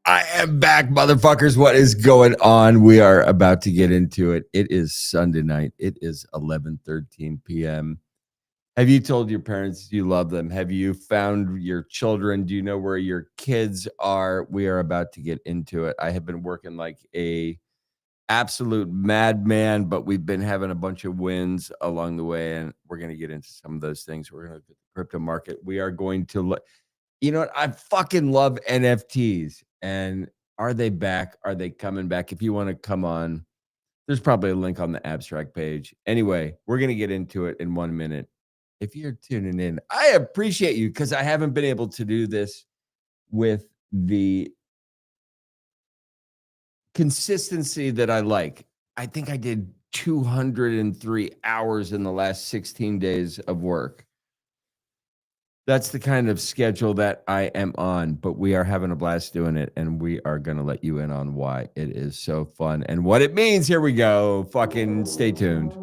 I am back, motherfuckers. What is going on? We are about to get into it. It is Sunday night. It is 11:13 p.m. Have you told your parents you love them? Have you found your children? Do you know where your kids are? We are about to get into it. I have been working like a absolute madman, but we've been having a bunch of wins along the way, and we're going to get into some of those things. We're going to look at the crypto market. We are going to look. You know what? I fucking love NFTs. And are they back? Are they coming back? If you want to come on, there's probably a link on the abstract page. Anyway, we're going to get into it in 1 minute. If you're tuning in, I appreciate you because I haven't been able to do this with the consistency that I like. I think I did 203 hours in the last 16 days of work. That's the kind of schedule that I am on, but we are having a blast doing it, and we are going to let you in on why it is so fun and what it means. Here we go. Fucking stay tuned.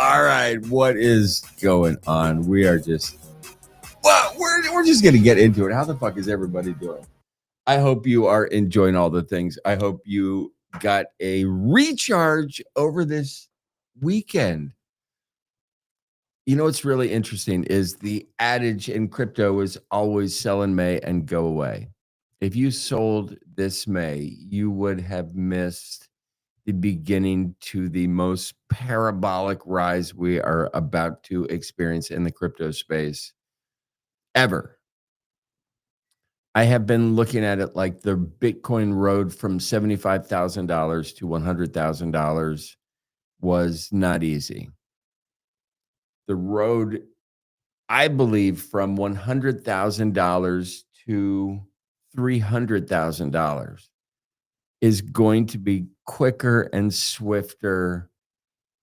All right, what is going on? We are just we're just gonna get into it. How the fuck is everybody doing? I hope you are enjoying all the things. I hope you got a recharge over this weekend. You know what's really interesting is the adage in crypto is always sell in May and go away. If you sold this May, you would have missed the beginning to the most parabolic rise we are about to experience in the crypto space ever. I have been looking at it like the Bitcoin road from $75,000 to $100,000 was not easy. The road, I believe, from $100,000 to $300,000 is going to be quicker and swifter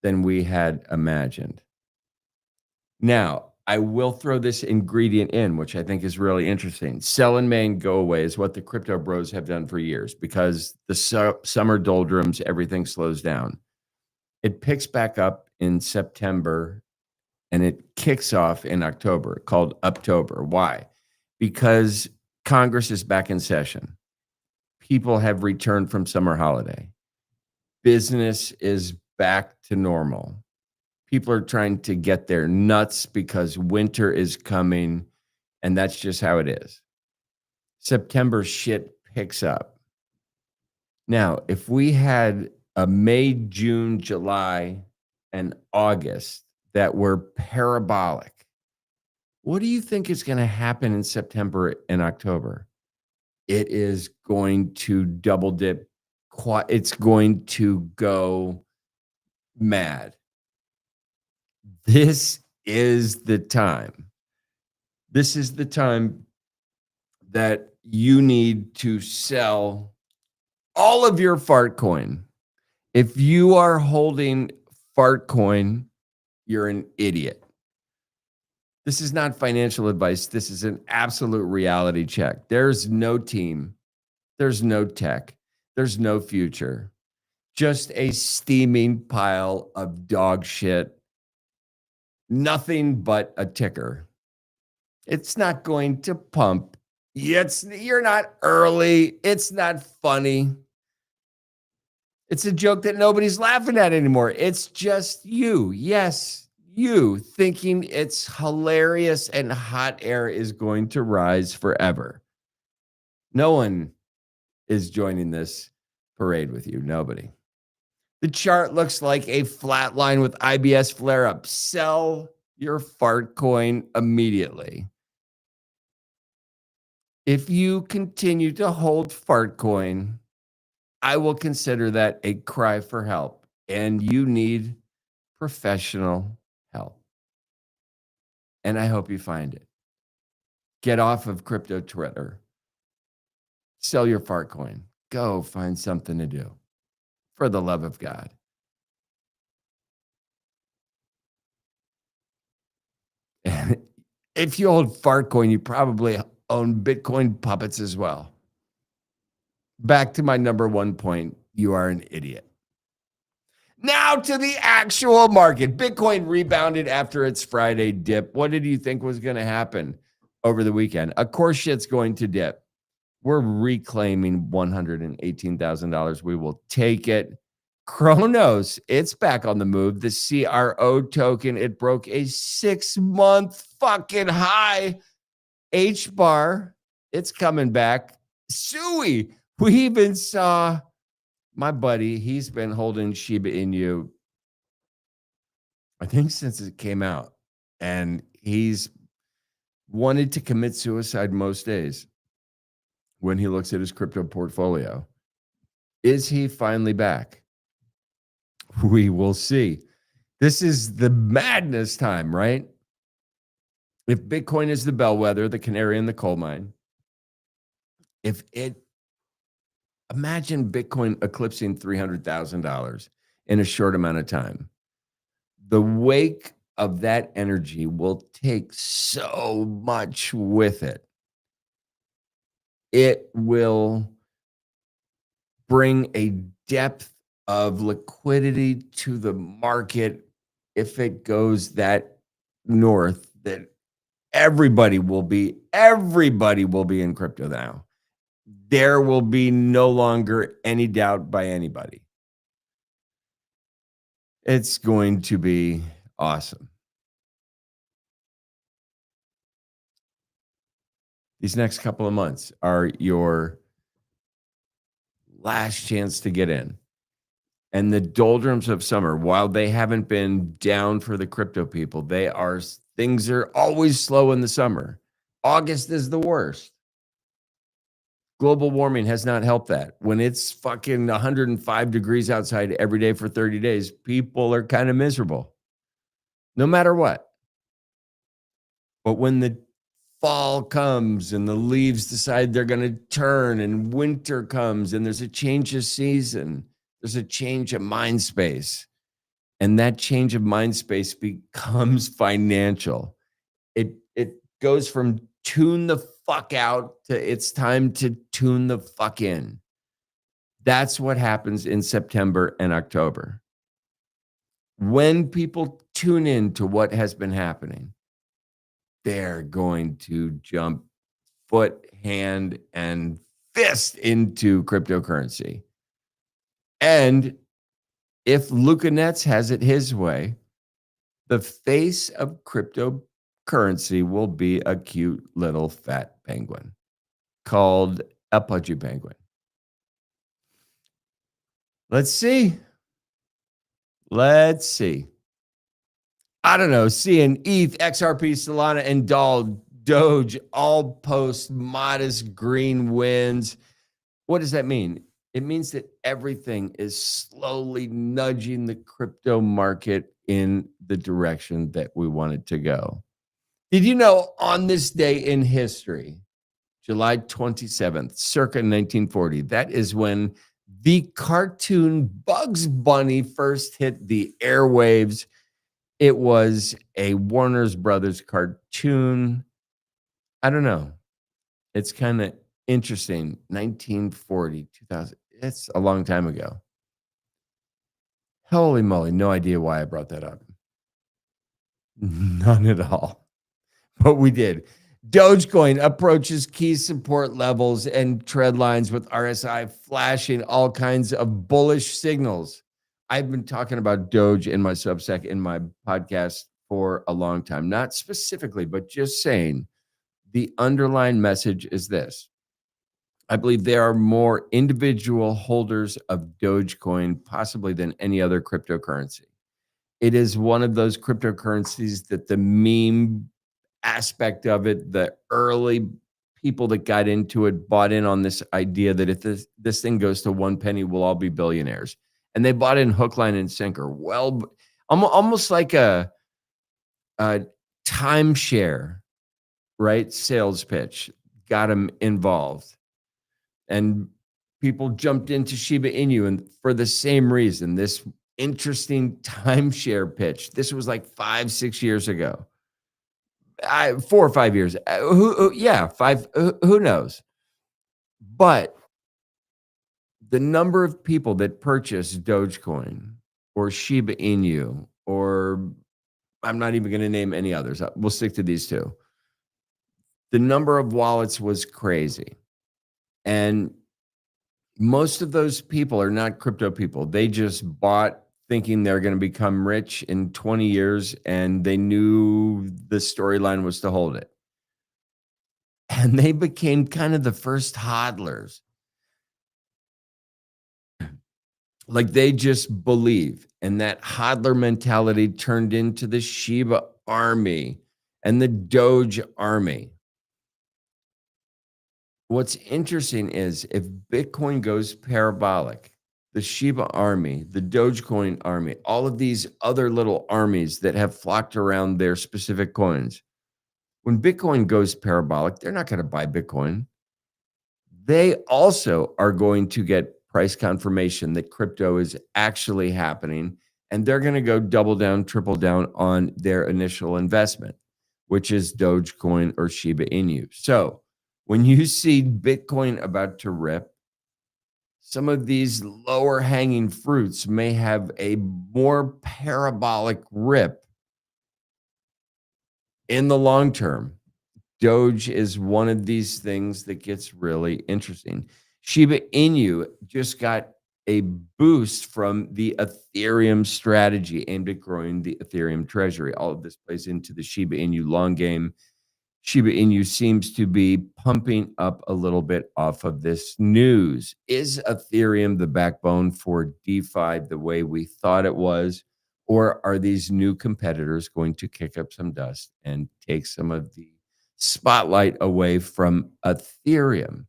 than we had imagined. Now, I will throw this ingredient in, which I think is really interesting. Sell in May and go away is what the crypto bros have done for years because the summer doldrums, everything slows down. It picks back up in September and it kicks off in October, called Uptober. Why? Because Congress is back in session. People have returned from summer holiday. Business is back to normal. People are trying to get their nuts because winter is coming, and that's just how it is. September shit picks up. Now, if we had a May, June, July, and August that were parabolic, what do you think is going to happen in September and October? It is going to double dip. It's going to go mad. This is the time. This is the time that you need to sell all of your Fartcoin. If you are holding Fartcoin, you're an idiot. This is not financial advice. This is an absolute reality check. There's no team. There's no tech. There's no future. Just a steaming pile of dog shit. Nothing but a ticker. It's not going to pump. You're not early. It's not funny. It's a joke that nobody's laughing at anymore. It's just you. Yes. You thinking it's hilarious and hot air is going to rise forever. No one is joining this parade with you. Nobody. The chart looks like a flat line with IBS flare up. Sell your fart coin immediately. If you continue to hold Fartcoin, I will consider that a cry for help, and you need professional help. And I hope you find it. Get off of crypto Twitter. Sell your Fartcoin. Go find something to do. For the love of God. And if you hold Fartcoin, you probably own Bitcoin puppets as well. Back to my number one point, you are an idiot. Now to the actual market. Bitcoin rebounded after its Friday dip. What did you think was going to happen over the weekend? Of course, shit's going to dip. We're reclaiming $118,000. We will take it. Chronos, it's back on the move. The CRO token, it broke a 6-month fucking high. H bar, it's coming back. Sui, we even saw my buddy. He's been holding Shiba Inu, I think, since it came out. And he's wanted to commit suicide most days when he looks at his crypto portfolio. Is he finally back? We will see. This is the madness time, right? If Bitcoin is the bellwether, the canary in the coal mine, imagine Bitcoin eclipsing $300,000 in a short amount of time. The wake of that energy will take so much with it. It will bring a depth of liquidity to the market if it goes that north, that everybody will be in crypto now. There will be no longer any doubt by anybody. It's going to be awesome. These next couple of months are your last chance to get in. And the doldrums of summer, while they haven't been down for the crypto people, things are always slow in the summer. August is the worst. Global warming has not helped that. When it's fucking 105 degrees outside every day for 30 days, people are kind of miserable, no matter what. But when the fall comes and the leaves decide they're going to turn and winter comes and there's a change of season, there's a change of mind space. And that change of mind space becomes financial. It goes from tune the fuck out to it's time to tune the fuck in. That's what happens in September and October. When people tune in to what has been happening, they're going to jump foot, hand, and fist into cryptocurrency. And if Luca Netz has it his way, the face of cryptocurrency will be a cute little fat penguin called a pudgy penguin. Let's see. I don't know. Seeing ETH, XRP, Solana, and Doge all post modest green wins. What does that mean? It means that everything is slowly nudging the crypto market in the direction that we want it to go. Did you know on this day in history, July 27th, circa 1940, that is when the cartoon Bugs Bunny first hit the airwaves. It was a Warner Brothers cartoon. I don't know. It's kind of interesting. 1940, 2000. It's a long time ago. Holy moly. No idea why I brought that up. None at all. But we did. Dogecoin approaches key support levels and trend lines with RSI flashing all kinds of bullish signals. I've been talking about Doge in my Substack, in my podcast for a long time. Not specifically, but just saying the underlying message is this. I believe there are more individual holders of Dogecoin possibly than any other cryptocurrency. It is one of those cryptocurrencies that the meme aspect of it, the early people that got into it bought in on this idea that if this thing goes to 1 penny, we'll all be billionaires. And they bought in hook, line, and sinker. Well, almost like a timeshare, right? Sales pitch got them involved. And people jumped into Shiba Inu and for the same reason, this interesting timeshare pitch. This was like 5, 6 years ago. 4 or 5 years. Yeah, five. Who knows? But the number of people that purchase Dogecoin or Shiba Inu, or I'm not even going to name any others. We'll stick to these two. The number of wallets was crazy. And most of those people are not crypto people. They just bought thinking they're going to become rich in 20 years, and they knew the storyline was to hold it. And they became kind of the first hodlers. Like they just believe. And that hodler mentality turned into the Shiba army and the Doge army. What's interesting is if Bitcoin goes parabolic, the Shiba army, the Dogecoin army, all of these other little armies that have flocked around their specific coins, when Bitcoin goes parabolic, they're not going to buy Bitcoin. They also are going to get price confirmation that crypto is actually happening, and they're going to go double down, triple down on their initial investment, which is Dogecoin or Shiba Inu. So when you see Bitcoin about to rip, some of these lower hanging fruits may have a more parabolic rip in the long term. Doge is one of these things that gets really interesting. Shiba Inu just got a boost from the Ethereum strategy aimed at growing the Ethereum treasury. All of this plays into the Shiba Inu long game. Shiba Inu seems to be pumping up a little bit off of this news. Is Ethereum the backbone for DeFi the way we thought it was? Or are these new competitors going to kick up some dust and take some of the spotlight away from Ethereum?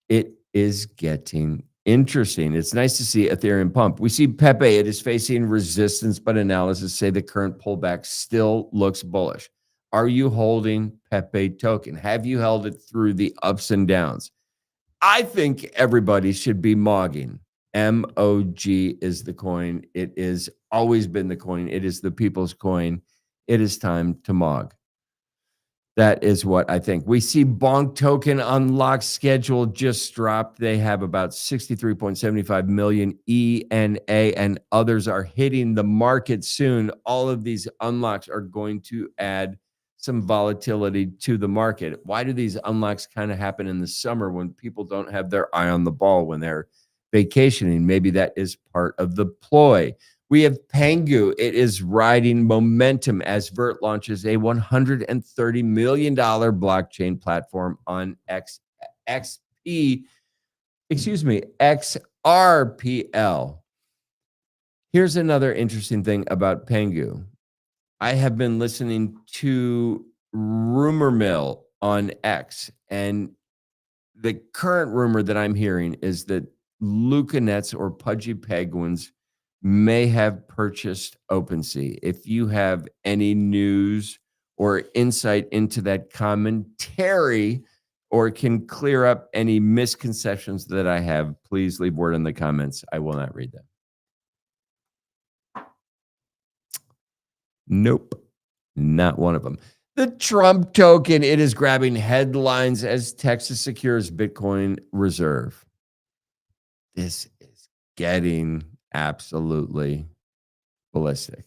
It is getting interesting. It's nice to see Ethereum pump. We see Pepe, it is facing resistance, but analysis say the current pullback still looks bullish. Are you holding Pepe token? Have you held it through the ups and downs? I think everybody should be mogging. MOG is the coin. It is always been the coin. It is the people's coin. It is time to mog. That is what I think. We see Bonk token unlock schedule just dropped. They have about 63.75 million ENA, and others are hitting the market soon. All of these unlocks are going to add some volatility to the market. Why do these unlocks kind of happen in the summer when people don't have their eye on the ball when they're vacationing? Maybe that is part of the ploy. We have Pengu. It is riding momentum as Vert launches a $130 million blockchain platform on XRPL. Here's another interesting thing about Pengu. I have been listening to Rumor Mill on X, and the current rumor that I'm hearing is that Luca Nets or Pudgy Penguins may have purchased OpenSea. If you have any news or insight into that commentary or can clear up any misconceptions that I have, please leave word in the comments. I will not read them. Nope, not one of them. The Trump token, it is grabbing headlines as Texas secures Bitcoin reserve. This is getting absolutely ballistic.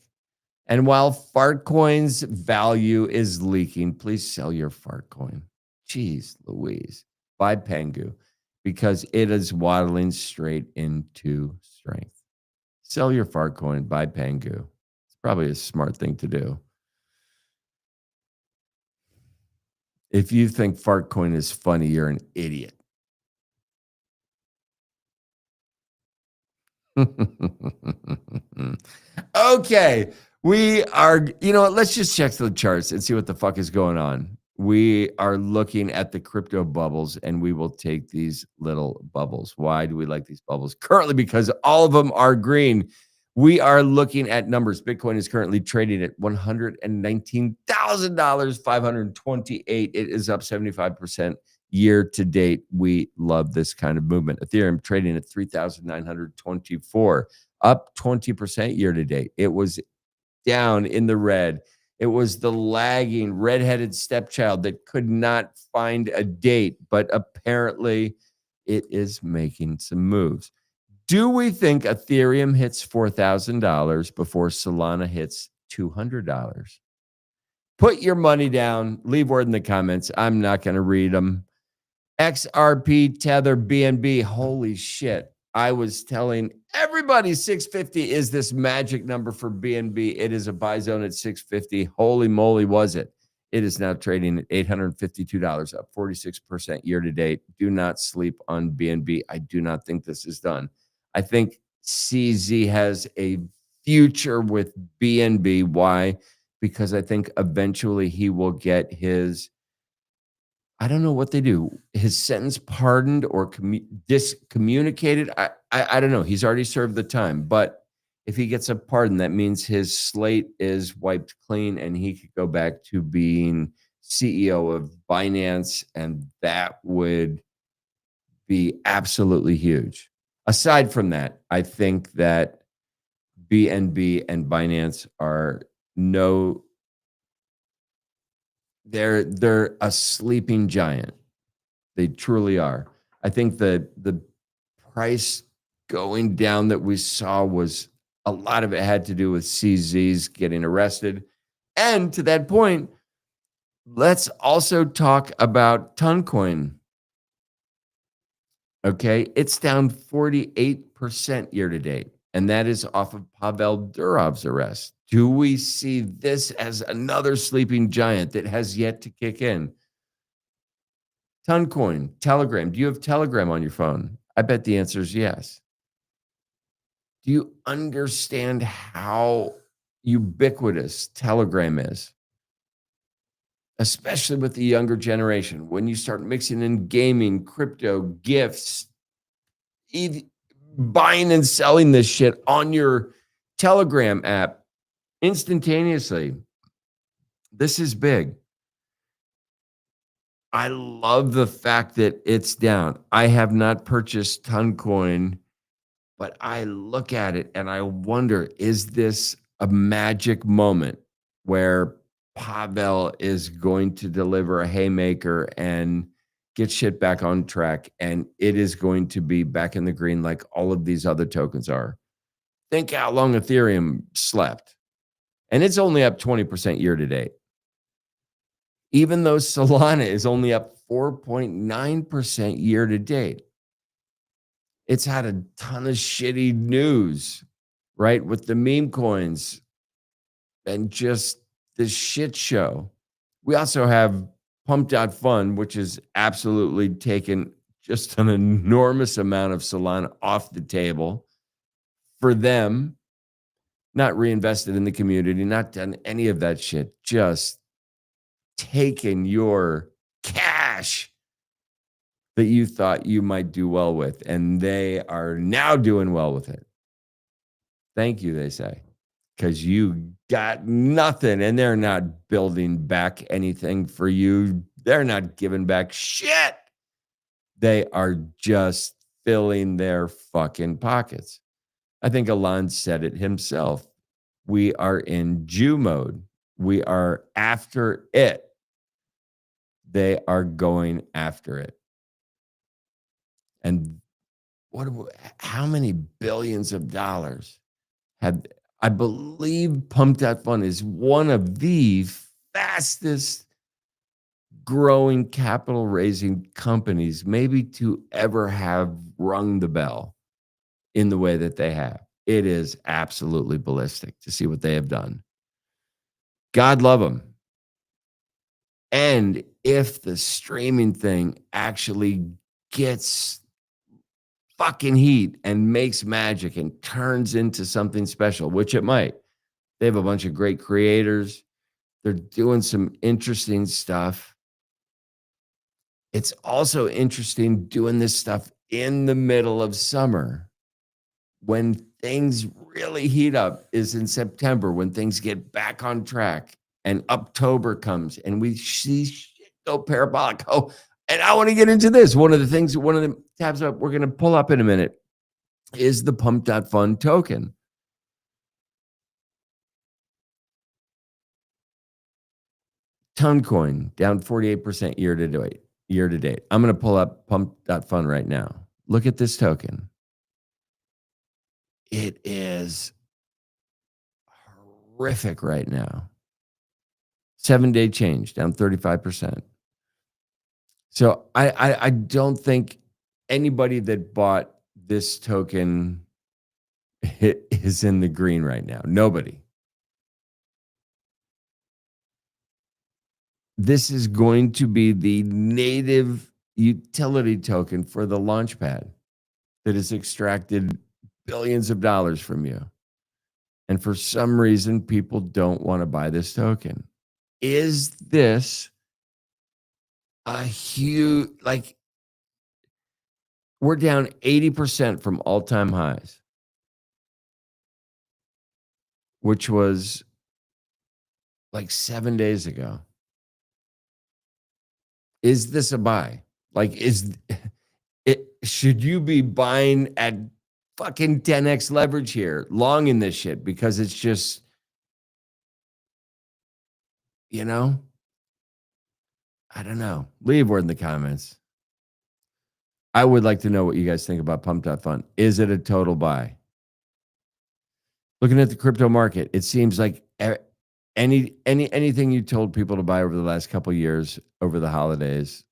And while Fartcoin's value is leaking, please sell your Fartcoin. Jeez Louise. Buy Pengu because it is waddling straight into strength. Sell your Fartcoin, buy Pengu. It's probably a smart thing to do. If you think Fartcoin is funny, you're an idiot. Okay. We are, you know what? Let's just check the charts and see what the fuck is going on. We are looking at the crypto bubbles and we will take these little bubbles. Why do we like these bubbles? Currently, because all of them are green. We are looking at numbers. Bitcoin is currently trading at $119,000, 528. It is up 75% year to date. We love this kind of movement. Ethereum trading at 3,924, up 20% year to date. It was down in the red. It was the lagging redheaded stepchild that could not find a date, but apparently it is making some moves. Do we think Ethereum hits $4,000 before Solana hits $200? Put your money down. Leave word in the comments. I'm not going to read them. XRP, Tether, BNB. Holy shit. I was telling everybody 650 is this magic number for BNB. It is a buy zone at 650. Holy moly, was it? It is now trading at $852, up 46% year to date. Do not sleep on BNB. I do not think this is done. I think CZ has a future with BNB. Why? Because I think eventually he will get his, I don't know what they do. His sentence pardoned or discommunicated. I don't know. He's already served the time, but if he gets a pardon, that means his slate is wiped clean and he could go back to being CEO of Binance, and that would be absolutely huge. Aside from that, I think that BNB and Binance are no, they're a sleeping giant. They truly are. I think the price going down that we saw was, a lot of it had to do with CZs getting arrested. And to that point, let's also talk about Toncoin. Okay, it's down 48% year to date, and that is off of Pavel Durov's arrest. Do we see this as another sleeping giant that has yet to kick in? Toncoin, Telegram. Do you have Telegram on your phone? I bet the answer is yes. Do you understand how ubiquitous Telegram is? Especially with the younger generation. When you start mixing in gaming, crypto, gifts, buying and selling this shit on your Telegram app instantaneously. This is big. I love the fact that it's down. I have not purchased Toncoin, but I look at it and I wonder, is this a magic moment where Pavel is going to deliver a haymaker and get shit back on track, and it is going to be back in the green like all of these other tokens are? Think how long Ethereum slept, and it's only up 20% year to date. Even though Solana is only up 4.9% year to date. It's had a ton of shitty news, right? With the meme coins and just this shit show. We also have Pump.Fun, which has absolutely taken just an enormous amount of Solana off the table for them, not reinvested in the community, not done any of that shit, just taken your cash that you thought you might do well with, and they are now doing well with it. Thank you, they say, because you got nothing, and they're not building back anything for you. They're not giving back shit. They are just filling their fucking pockets. I think Alon said it himself. We are in Jew mode. We are after it. They are going after it. And how many billions of dollars have, I believe Pump.Fun is one of the fastest growing capital raising companies maybe to ever have rung the bell in the way that they have. It is absolutely ballistic to see what they have done. God love them. And if the streaming thing actually gets fucking heat and makes magic and turns into something special, which it might. They have a bunch of great creators. They're doing some interesting stuff. It's also interesting doing this stuff in the middle of summer when things really heat up is in September, when things get back on track and October comes and we see shit go parabolic. Oh, and I want to get into this. One of the tabs up we're going to pull up in a minute is the pump.fun token. Toncoin down 48% year to date. Year to date. I'm going to pull up pump.fun right now. Look at this token. It is horrific right now. 7-day change down 35%. So I don't think anybody that bought this token is in the green right now. Nobody. This is going to be the native utility token for the launchpad that has extracted billions of dollars from you. And for some reason, people don't want to buy this token. Is this a huge, like, we're down 80% from all-time highs, which was like 7 days ago. Is this a buy? Like, should you be buying at fucking 10x leverage here, long in this shit? Because it's just, you know, I don't know. Leave a word in the comments. I would like to know what you guys think about Pump.Fun. Is it a total buy? Looking at the crypto market, it seems like anything you told people to buy over the last couple of years, over the holidays,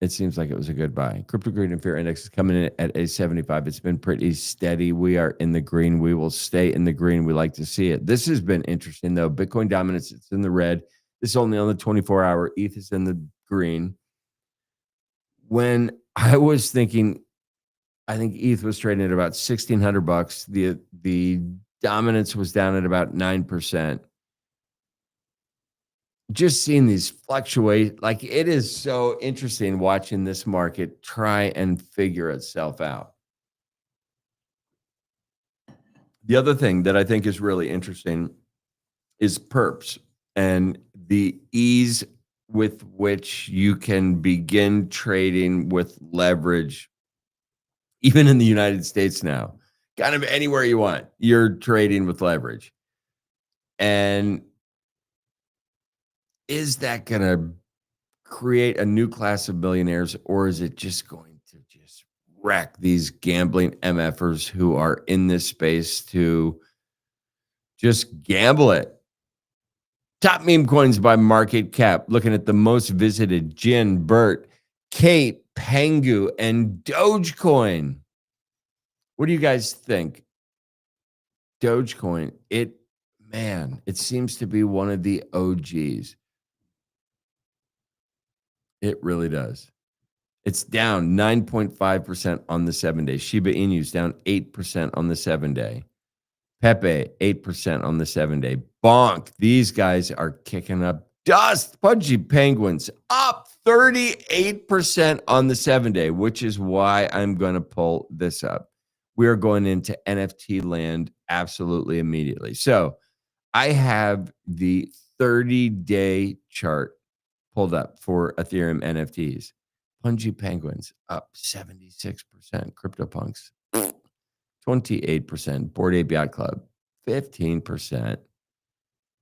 it seems like it was a good buy. Crypto Greed and Fear Index is coming in at a 75. It's been pretty steady. We are in the green. We will stay in the green. We like to see it. This has been interesting, though. Bitcoin dominance, it's in the red. This is only on the 24-hour. ETH is in the green. When I was thinking, I think ETH was trading at about $1,600. The dominance was down at about 9%. Just seeing these fluctuate, like, it is so interesting watching this market try and figure itself out. The other thing that I think is really interesting is perps and the ease with which you can begin trading with leverage, even in the United States now. Kind of anywhere you want, you're trading with leverage. And is that going to create a new class of billionaires, or is it just going to just wreck these gambling MFers who are in this space to just gamble it? Top meme coins by market cap. Looking at the most visited: Jin, Bert, Kate, Pengu, and Dogecoin. What do you guys think? Dogecoin, it seems to be one of the OGs. It really does. It's down 9.5% on the 7-day. Shiba Inu's down 8% on the 7-day. Pepe, 8% on the 7-day. Bonk, these guys are kicking up dust. Pudgy Penguins, up 38% on the 7-day, which is why I'm going to pull this up. We are going into NFT land absolutely immediately. So I have the 30-day chart pulled up for Ethereum NFTs. Pungy Penguins up 76%. CryptoPunks 28%. Bored Ape Yacht Club 15%.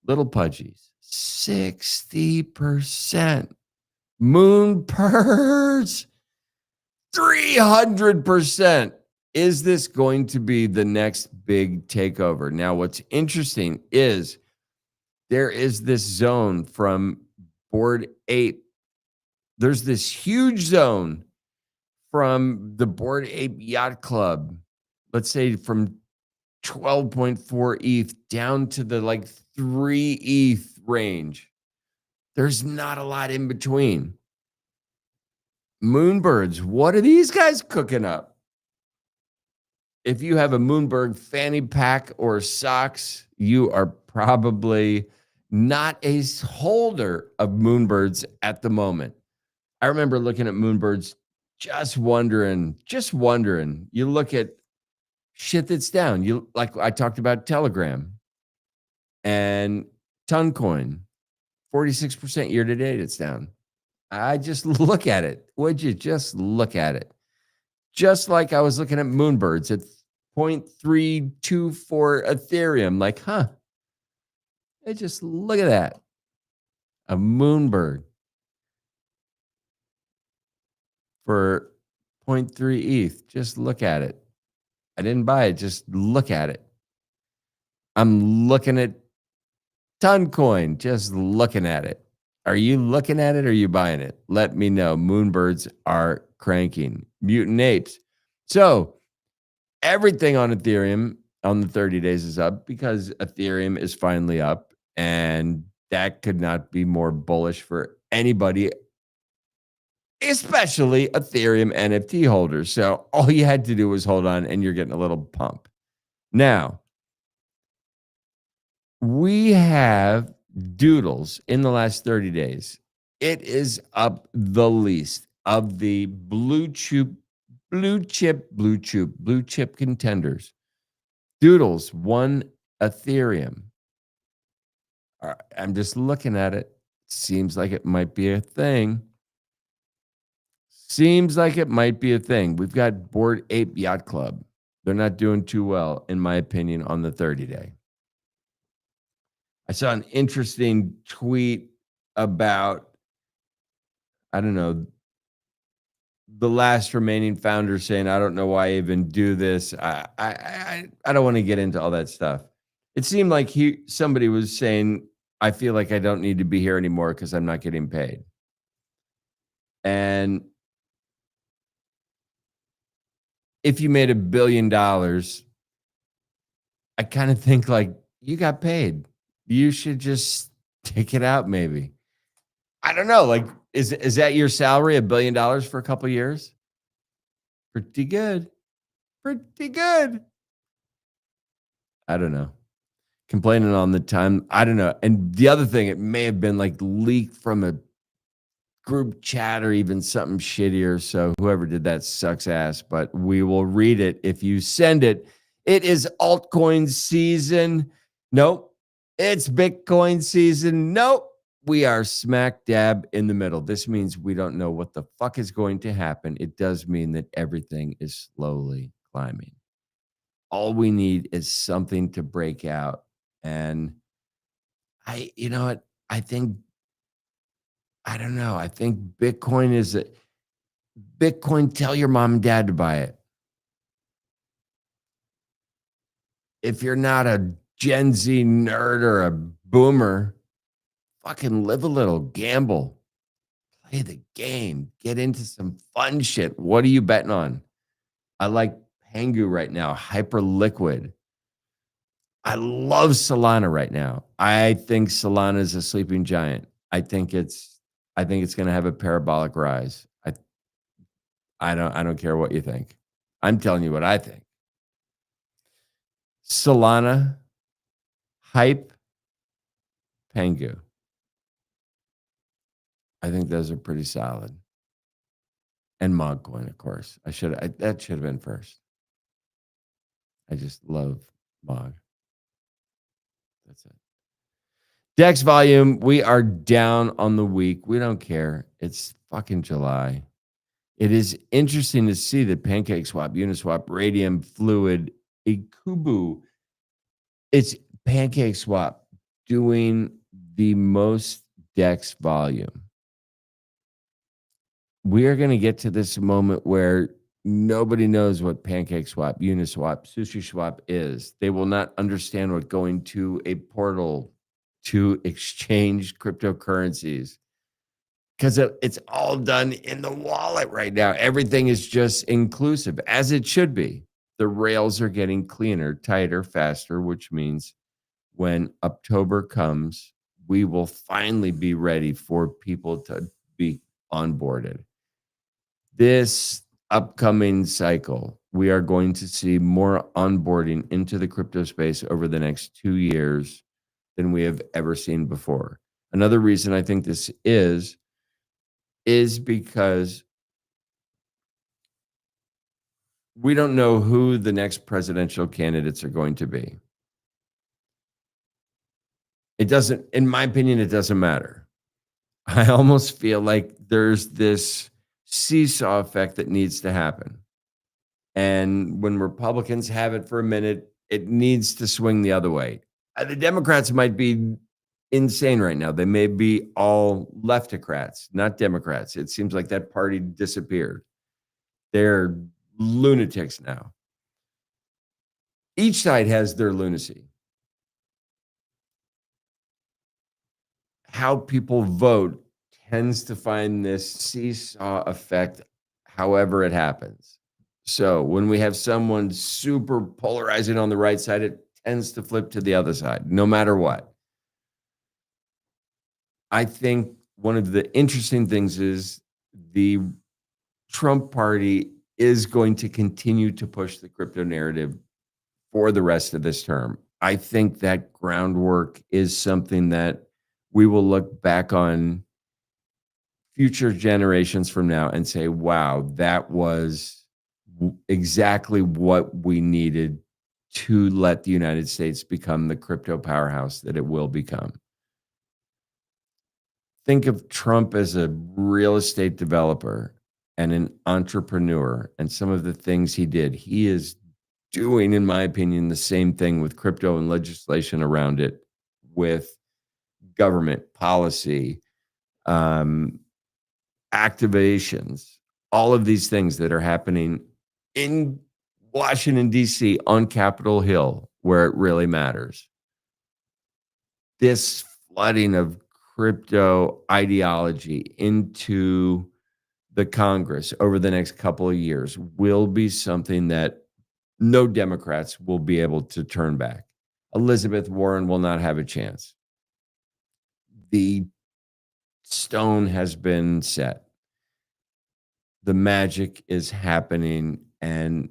Little Pudgies 60%. Moon Purrs 300%. Is this going to be the next big takeover? Now, what's interesting is there is this zone from Bored Ape. There's this huge zone from the Bored Ape Yacht Club, let's say from 12.4 ETH down to the like 3 ETH range. There's not a lot in between. Moonbirds, what are these guys cooking up? If you have a Moonberg fanny pack or socks, you are probably not a holder of Moonbirds at the moment. I remember looking at Moonbirds, just wondering. You look at shit that's down. You like I talked about Telegram and Toncoin, 46% year to date, it's down. I just look at it. Would you just look at it? Just like I was looking at Moonbirds at 0.324 Ethereum. Like, hey, just look at that. A Moonbird for zero point 0.3 ETH. Just look at it. I didn't buy it. Just look at it. I'm looking at Toncoin. Just looking at it. Are you looking at it or are you buying it? Let me know. Moonbirds are cranking. Mutant apes. So everything on Ethereum on the 30 days is up because Ethereum is finally up. And that could not be more bullish for anybody, especially Ethereum NFT holders. So all you had to do was hold on and you're getting a little pump. Now, we have Doodles in the last 30 days. It is up the least of the blue chip contenders. Doodles, 1 Ethereum. I'm just looking at it. Seems like it might be a thing. Seems like it might be a thing. We've got Bored Ape Yacht Club. They're not doing too well, in my opinion, on the 30-day. I saw an interesting tweet about, I don't know, the last remaining founder saying, I don't know why I even do this. I don't want to get into all that stuff. It seemed like somebody was saying, I feel like I don't need to be here anymore because I'm not getting paid. And if you made $1 billion, I kind of think like you got paid. You should just take it out, maybe. I don't know. Like, is that your salary, $1 billion for a couple of years? Pretty good. Pretty good. I don't know. Complaining on the time. I don't know. And the other thing, it may have been like leaked from a group chat or even something shittier. So whoever did that sucks ass, but we will read it if you send it. It is altcoin season. Nope. It's Bitcoin season. Nope. We are smack dab in the middle. This means we don't know what the fuck is going to happen. It does mean that everything is slowly climbing. All we need is something to break out. And you know what? I don't know. I think Bitcoin is Bitcoin. Tell your mom and dad to buy it. If you're not a Gen Z nerd or a boomer, fucking live a little, gamble, play the game, get into some fun shit. What are you betting on? I like Pengu right now, Hyper Liquid. I love Solana right now. I think Solana is a sleeping giant. I think it's going to have a parabolic rise. I don't care what you think. I'm telling you what I think. Solana, Hype, Pengu. I think those are pretty solid. And Mogcoin, of course. That should have been first. I just love Mog. That's it. DEX volume, we are down on the week. We don't care. It's fucking July. It is interesting to see that PancakeSwap, Uniswap, Radium, Fluid, Ikubu, it's PancakeSwap doing the most DEX volume. We are going to get to this moment where nobody knows what PancakeSwap, Uniswap, SushiSwap is. They will not understand what going to a portal to exchange cryptocurrencies, because it's all done in the wallet right now. Everything is just inclusive, as it should be. The rails are getting cleaner, tighter, faster, which means when October comes, we will finally be ready for people to be onboarded. This upcoming cycle, we are going to see more onboarding into the crypto space over the next 2 years than we have ever seen before. Another reason I think this is because we don't know who the next presidential candidates are going to be. It doesn't, in my opinion, it doesn't matter. I almost feel like there's this seesaw effect that needs to happen. And when Republicans have it for a minute, it needs to swing the other way. The Democrats might be insane right now. They may be all leftocrats, not Democrats. It seems like that party disappeared. They're lunatics now. Each side has their lunacy. How people vote tends to find this seesaw effect, however it happens. So when we have someone super polarizing on the right side, it tends to flip to the other side, no matter what. I think one of the interesting things is the Trump party is going to continue to push the crypto narrative for the rest of this term. I think that groundwork is something that we will look back on future generations from now and say, wow, that was exactly what we needed to let the United States become the crypto powerhouse that it will become. Think of Trump as a real estate developer and an entrepreneur and some of the things he did. He is doing, in my opinion, the same thing with crypto and legislation around it, with government policy, activations, all of these things that are happening in Washington, D.C., on Capitol Hill, where it really matters. This flooding of crypto ideology into the Congress over the next couple of years will be something that no Democrats will be able to turn back. Elizabeth Warren will not have a chance. The stone has been set. The magic is happening, and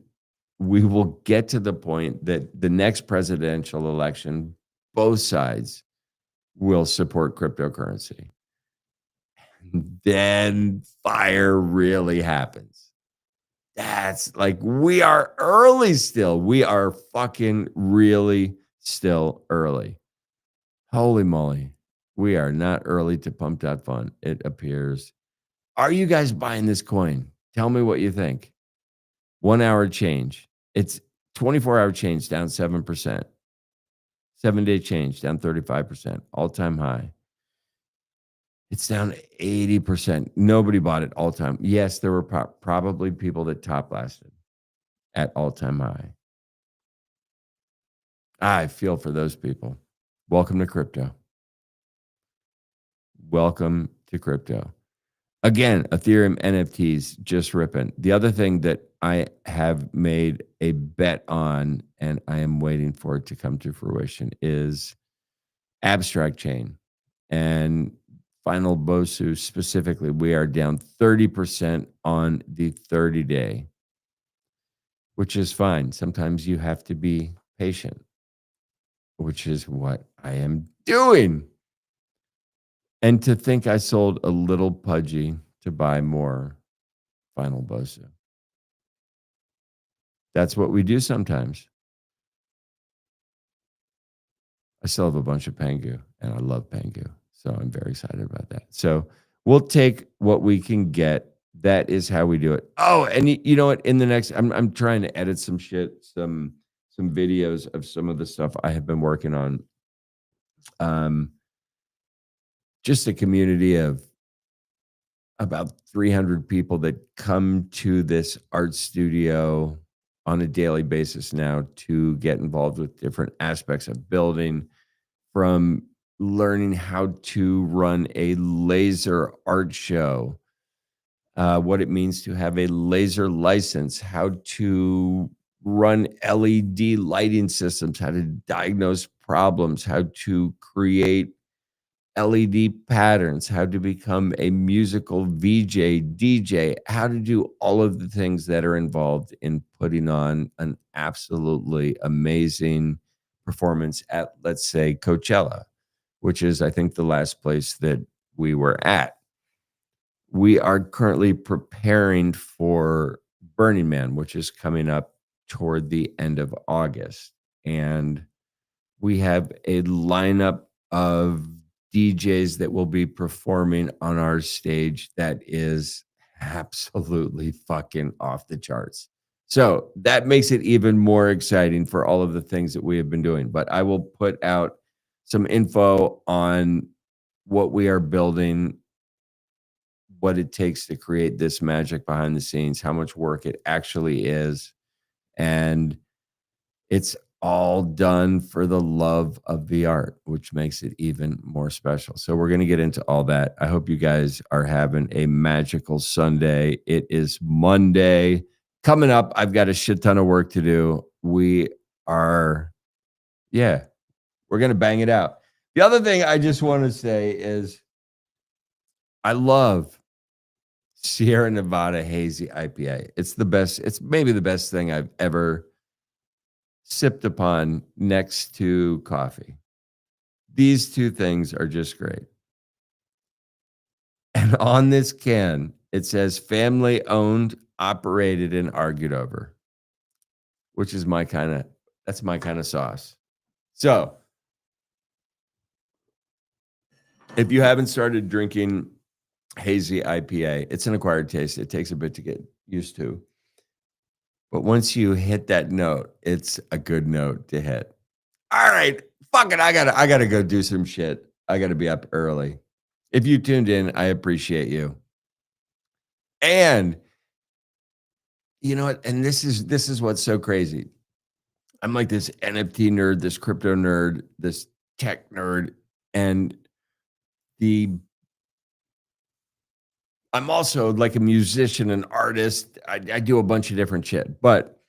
we will get to the point that the next presidential election, both sides will support cryptocurrency. Then fire really happens. That's like, we are early still. We are fucking really still early. Holy moly. We are not early to pump.fun, it appears. Are you guys buying this coin? Tell me what you think. 1 hour change. It's 24-hour change down 7%. 7-day change down 35%. All-time high. It's down 80%. Nobody bought it all time. Yes, there were probably people that top lasted at all-time high. I feel for those people. Welcome to crypto. Welcome to crypto. Again, Ethereum NFTs just ripping. The other thing that I have made a bet on, and I am waiting for it to come to fruition, is Abstract Chain. And Final Bosu specifically, we are down 30% on the 30-day, which is fine. Sometimes you have to be patient, which is what I am doing. And to think I sold a little pudgy to buy more Final Bosu. That's what we do sometimes. I still have a bunch of Pangu, and I love Pangu. So I'm very excited about that. So we'll take what we can get. That is how we do it. Oh, and you know what? In the next, I'm trying to edit some shit, some videos of some of the stuff I have been working on. Just a community of about 300 people that come to this art studio on a daily basis now to get involved with different aspects of building, from learning how to run a laser art show, what it means to have a laser license, how to run LED lighting systems, how to diagnose problems, how to create LED patterns, how to become a musical VJ, DJ, how to do all of the things that are involved in putting on an absolutely amazing performance at, let's say, Coachella, which is, I think, the last place that we were at. We are currently preparing for Burning Man, which is coming up toward the end of August. And we have a lineup of DJs that will be performing on our stage that is absolutely fucking off the charts. So that makes it even more exciting for all of the things that we have been doing. But I will put out some info on what we are building, what it takes to create this magic behind the scenes, how much work it actually is. And it's all done for the love of the art, which makes it even more special. So we're going to get into all that. I hope you guys are having a magical Sunday. It is Monday. Coming up, I've got a shit ton of work to do. We are, yeah, we're going to bang it out. The other thing I just want to say is I love Sierra Nevada Hazy IPA. It's the best. It's maybe the best thing I've ever sipped upon next to coffee. These two things are just great. And on this can, it says family owned, operated, and argued over, which is that's my kind of sauce. So if you haven't started drinking hazy IPA, it's an acquired taste. It takes a bit to get used to. But once you hit that note, it's a good note to hit. All right, fuck it. I gotta go do some shit. I gotta be up early. If you tuned in, I appreciate you. And you know what? And this is what's so crazy. I'm like this NFT nerd, this crypto nerd, this tech nerd, and the I'm also like a musician, an artist. I do a bunch of different shit. But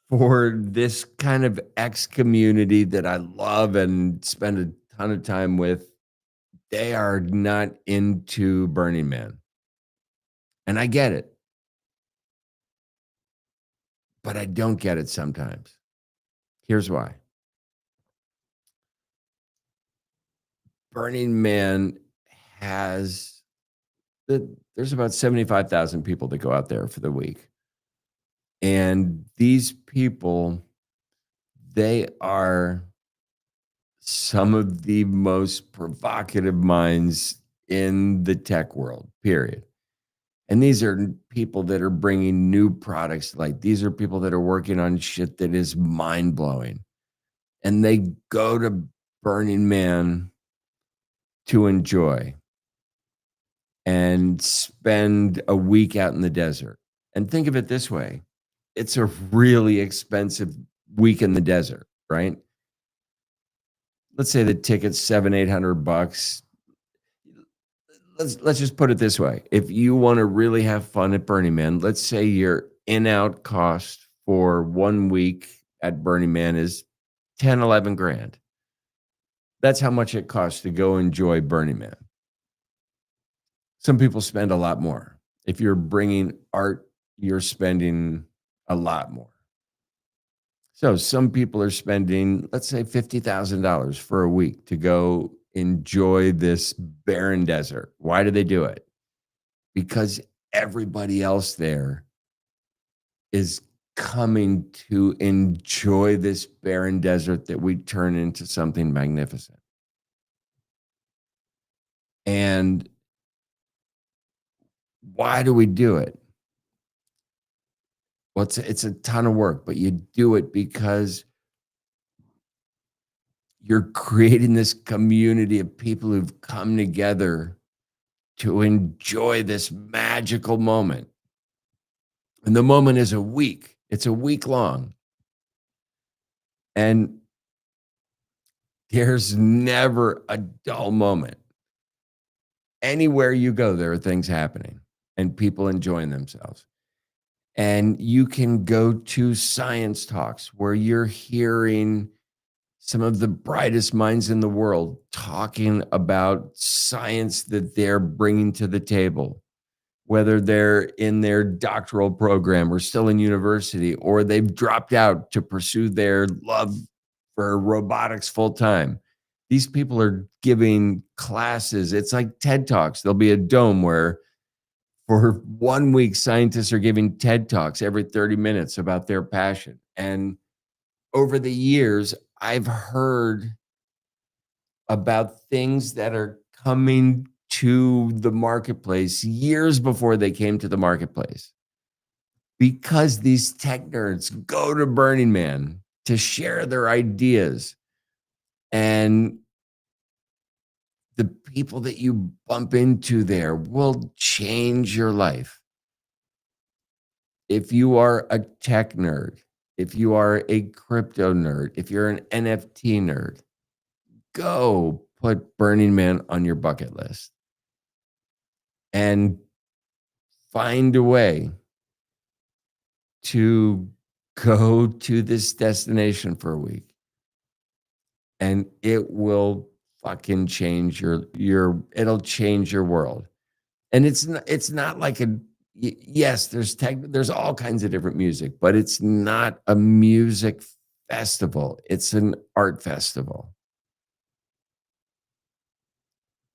for this kind of X community that I love and spend a ton of time with, they are not into Burning Man. And I get it, but I don't get it sometimes. Here's why. Burning Man has there's about 75,000 people that go out there for the week. And these people, they are some of the most provocative minds in the tech world, period. And these are people that are bringing new products. Like these are people that are working on shit that is mind blowing. And they go to Burning Man to enjoy and spend a week out in the desert. And think of it this way. It's a really expensive week in the desert, right? Let's say the ticket's $700-800. Let's just put it this way. If you want to really have fun at Burning Man, let's say your in-out cost for 1 week at Burning Man is 10, 11 grand. That's how much it costs to go enjoy Burning Man. Some people spend a lot more. If you're bringing art, you're spending a lot more. So some people are spending, let's say, $50,000 for a week to go enjoy this barren desert. Why do they do it? Because everybody else there is coming to enjoy this barren desert that we turn into something magnificent. And why do we do it? Well, it's a ton of work, but you do it because you're creating this community of people who've come together to enjoy this magical moment. And the moment is a week. It's a week long. And there's never a dull moment. Anywhere you go, there are things happening and people enjoying themselves. And you can go to science talks where you're hearing some of the brightest minds in the world talking about science that they're bringing to the table, whether they're in their doctoral program or still in university, or they've dropped out to pursue their love for robotics full time. These people are giving classes. It's like TED Talks. There'll be a dome where for 1 week, scientists are giving TED Talks every 30 minutes about their passion. And over the years, I've heard about things that are coming to the marketplace years before they came to the marketplace because these tech nerds go to Burning Man to share their ideas. And the people that you bump into there will change your life. If you are a tech nerd, if you are a crypto nerd, if you're an NFT nerd, go put Burning Man on your bucket list and find a way to go to this destination for a week, and it will fucking change your it'll change your world. And it's not like yes, there's all kinds of different music, but it's not a music festival. It's an art festival.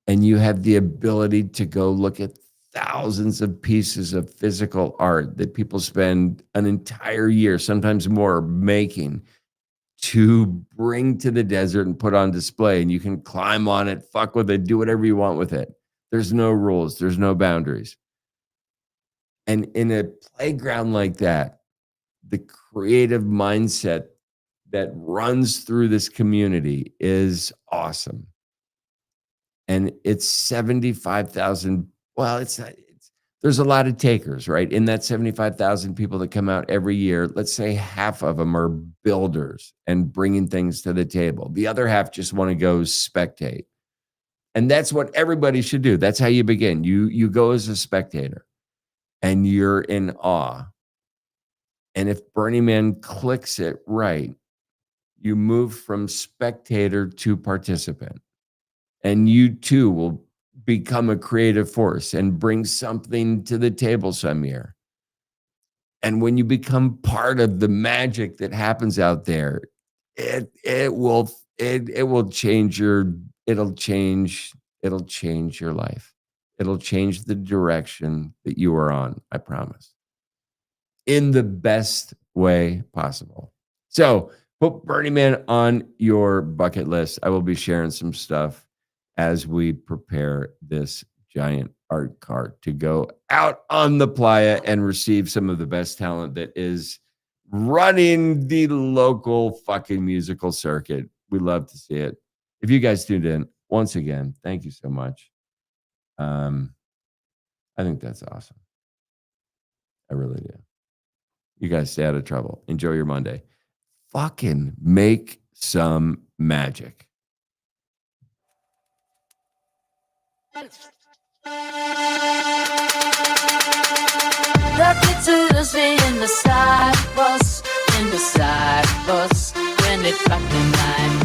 And you have the ability to go look at thousands of pieces of physical art that people spend an entire year, sometimes more, making to bring to the desert and put on display. And you can climb on it, fuck with it, do whatever you want with it. There's no rules, there's no boundaries. And in a playground like that, the creative mindset that runs through this community is awesome. And it's 75,000. Well, it's not, there's a lot of takers, right? In that 75,000 people that come out every year, let's say half of them are builders and bringing things to the table. The other half just want to go spectate. And that's what everybody should do. That's how you begin. You go as a spectator and you're in awe. And if Burning Man clicks it right, you move from spectator to participant. And you too will become a creative force and bring something to the table some year. And when you become part of the magic that happens out there, it will change it'll change your life. It'll change the direction that you are on, I promise. In the best way possible. So put Burning Man on your bucket list. I will be sharing some stuff as we prepare this giant art cart to go out on the playa and receive some of the best talent that is running the local fucking musical circuit. We love to see it. If you guys tuned in, once again, thank you so much. I think that's awesome. I really do. You guys stay out of trouble. Enjoy your Monday. Fucking make some magic. Lucky to be in the side bus, when it dropped the line.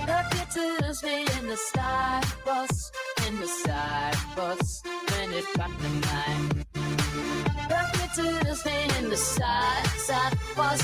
Lucky to be in the side bus, when it dropped the line. Lucky to be in the side bus.